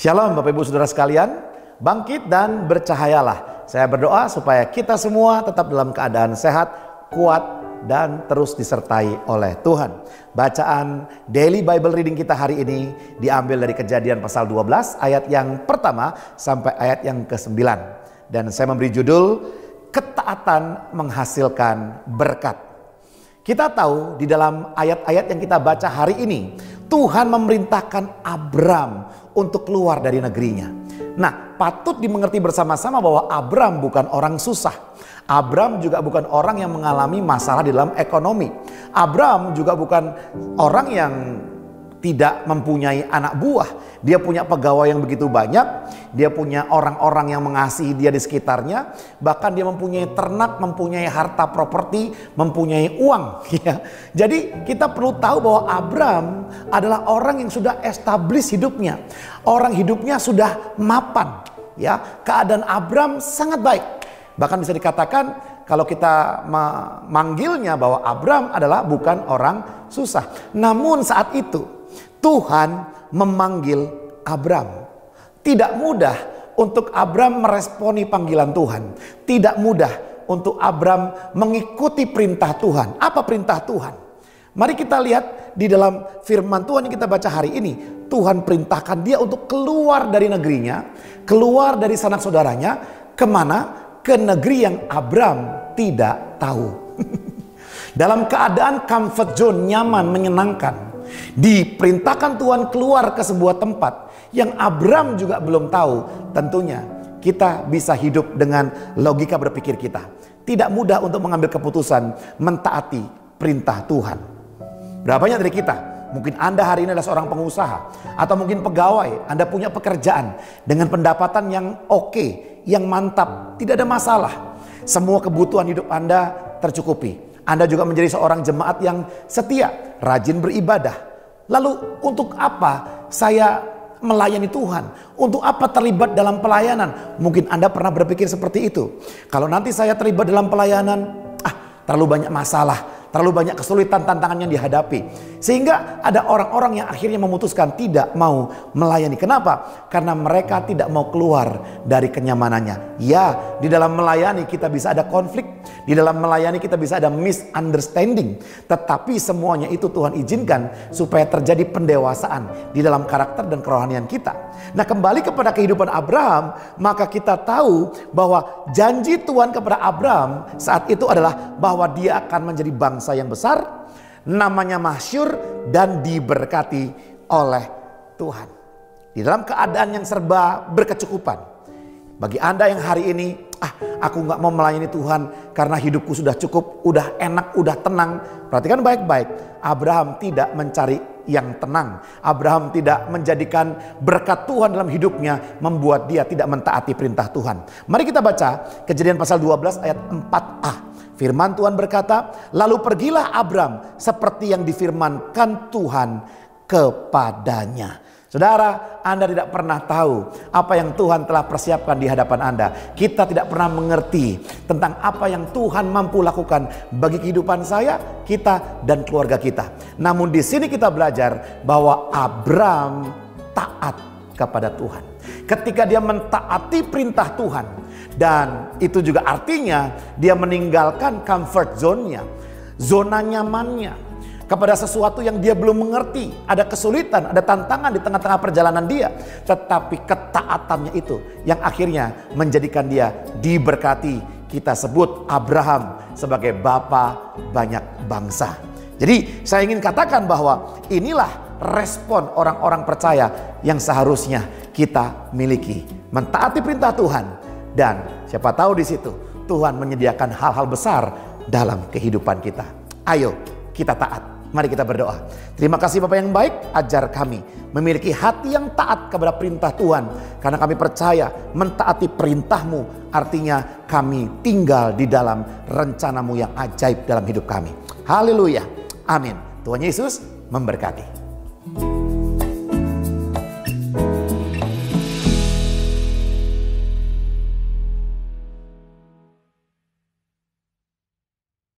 Shalom Bapak Ibu Saudara sekalian, bangkit dan bercahayalah. Saya berdoa supaya kita semua tetap dalam keadaan sehat, kuat, dan terus disertai oleh Tuhan. Bacaan Daily Bible Reading kita hari ini diambil dari Kejadian pasal 12 ayat yang pertama sampai ayat yang ke-9. Dan saya memberi judul Ketaatan Menghasilkan Berkat. Kita tahu di dalam ayat-ayat yang kita baca hari ini, Tuhan memerintahkan Abram untuk keluar dari negerinya. Nah, patut dimengerti bersama-sama bahwa Abram bukan orang susah. Abram juga bukan orang yang mengalami masalah di dalam ekonomi. Abram juga bukan orang yang tidak mempunyai anak buah. Dia punya pegawai yang begitu banyak. Dia punya orang-orang yang mengasihi dia di sekitarnya. Bahkan dia mempunyai ternak, mempunyai harta properti, mempunyai uang. Jadi kita perlu tahu bahwa Abram adalah orang yang sudah establish hidupnya. Orang hidupnya sudah mapan. Keadaan Abram sangat baik. Bahkan bisa dikatakan kalau kita memanggilnya bahwa Abram adalah bukan orang susah. Namun saat itu Tuhan memanggil Abram. Tidak mudah untuk Abram meresponi panggilan Tuhan. Tidak mudah untuk Abram mengikuti perintah Tuhan. Apa perintah Tuhan? Mari kita lihat di dalam firman Tuhan yang kita baca hari ini. Tuhan perintahkan dia untuk keluar dari negerinya, keluar dari sanak saudaranya. Kemana? Ke negeri yang Abram tidak tahu. Dalam keadaan comfort zone, nyaman, menyenangkan, diperintahkan Tuhan keluar ke sebuah tempat yang Abram juga belum tahu. Tentunya kita bisa hidup dengan logika berpikir kita. Tidak mudah untuk mengambil keputusan mentaati perintah Tuhan. Berapa banyak dari kita? Mungkin Anda hari ini adalah seorang pengusaha, atau mungkin pegawai. Anda punya pekerjaan dengan pendapatan yang oke, yang mantap, tidak ada masalah. Semua kebutuhan hidup Anda tercukupi. Anda juga menjadi seorang jemaat yang setia, rajin beribadah. Lalu untuk apa saya melayani Tuhan? Untuk apa terlibat dalam pelayanan? Mungkin Anda pernah berpikir seperti itu. Kalau nanti saya terlibat dalam pelayanan, terlalu banyak masalah, terlalu banyak kesulitan, tantangan yang dihadapi. Sehingga ada orang-orang yang akhirnya memutuskan tidak mau melayani. Kenapa? Karena mereka tidak mau keluar dari kenyamanannya. Ya, di dalam melayani kita bisa ada konflik. Di dalam melayani kita bisa ada misunderstanding. Tetapi semuanya itu Tuhan izinkan supaya terjadi pendewasaan di dalam karakter dan kerohanian kita. Nah, kembali kepada kehidupan Abraham, maka kita tahu bahwa janji Tuhan kepada Abraham saat itu adalah bahwa dia akan menjadi bangsa yang besar, namanya masyhur dan diberkati oleh Tuhan. Di dalam keadaan yang serba berkecukupan. Bagi Anda yang hari ini, aku gak mau melayani Tuhan karena hidupku sudah cukup, udah enak, udah tenang. Perhatikan baik-baik, Abraham tidak mencari yang tenang. Abraham tidak menjadikan berkat Tuhan dalam hidupnya membuat dia tidak mentaati perintah Tuhan. Mari kita baca Kejadian pasal 12 ayat 4a. Firman Tuhan berkata, lalu pergilah Abram seperti yang difirmankan Tuhan kepadanya. Saudara, Anda tidak pernah tahu apa yang Tuhan telah persiapkan di hadapan Anda. Kita tidak pernah mengerti tentang apa yang Tuhan mampu lakukan bagi kehidupan saya, kita, dan keluarga kita. Namun di sini kita belajar bahwa Abram taat kepada Tuhan. Ketika dia mentaati perintah Tuhan, dan itu juga artinya dia meninggalkan comfort zone-nya, zona nyamannya, kepada sesuatu yang dia belum mengerti. Ada kesulitan, ada tantangan di tengah-tengah perjalanan dia. Tetapi ketaatannya itu yang akhirnya menjadikan dia diberkati. Kita sebut Abraham sebagai bapa banyak bangsa. Jadi saya ingin katakan bahwa inilah respon orang-orang percaya yang seharusnya kita miliki. Mentaati perintah Tuhan. Dan siapa tahu di situ Tuhan menyediakan hal-hal besar dalam kehidupan kita. Ayo kita taat. Mari kita berdoa. Terima kasih Bapa yang baik, ajar kami memiliki hati yang taat kepada perintah Tuhan. Karena kami percaya mentaati perintah-Mu artinya kami tinggal di dalam rencana-Mu yang ajaib dalam hidup kami. Haleluya. Amin. Tuhan Yesus memberkati.